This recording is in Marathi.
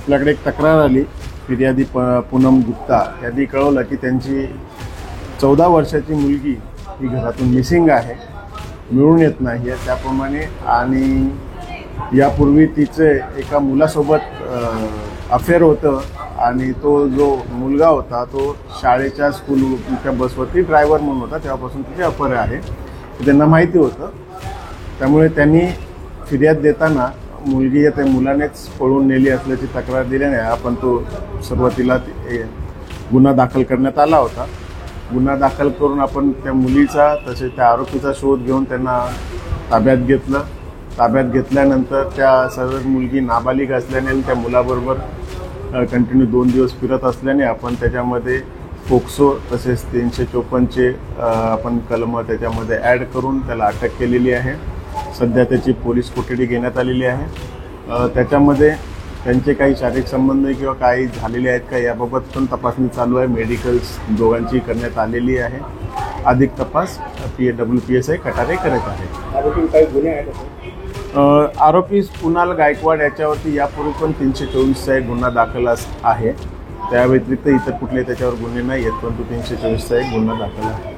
आपल्याकडे एक तक्रार आली। फिर्यादी पूनम गुप्ता यांनी कळवलं की त्यांची 14 वर्षाची मुलगी ही घरातून मिसिंग आहे, मिळून येत नाही आहे त्याप्रमाणे। आणि यापूर्वी तिचे एका मुलासोबत अफेअर होतं आणि तो जो मुलगा होता तो शाळेच्या स्कूलच्या बसवरती ड्रायव्हर म्हणून होता, तेव्हापासून तिचे अफेअर आहे हे त्यांना माहिती होतं। त्यामुळे त्यांनी फिर्याद देताना मुलगी या त्या मुलानेच पळून नेली असल्याची तक्रार दिल्याने आपण तो सुरुवातीला गुन्हा दाखल करण्यात आला होता। गुन्हा दाखल करून आपण त्या मुलीचा तसेच त्या आरोपीचा शोध घेऊन त्यांना ताब्यात घेतलं। ताब्यात घेतल्यानंतर त्या सर्व मुलगी नाबालिग असल्याने आणि त्या मुलाबरोबर कंटिन्यू 2 दिवस फिरत असल्याने आपण त्याच्यामध्ये पोक्सो तसेच 354चे आपण कलम त्याच्यामध्ये ॲड करून त्याला अटक केलेली आहे। सध्या त्याची पोलीस कोठडी घेण्यात आलेली आहे। त्याच्यामध्ये त्यांचे काही शारीरिक संबंध किंवा काही झालेले आहेत का याबाबत पण तपासणी चालू आहे। मेडिकल्स दोघांची करण्यात आलेली आहे। अधिक तपास WPSI कटारे करत आहे। आरोपी कुणाल गायकवाड याच्यावरती यापूर्वी पण 324चा एक गुन्हा दाखल आहे। त्या व्यतिरिक्त इतर कुठले त्याच्यावर गुन्हे नाही आहेत, परंतु 324चा एक गुन्हा दाखल आहे।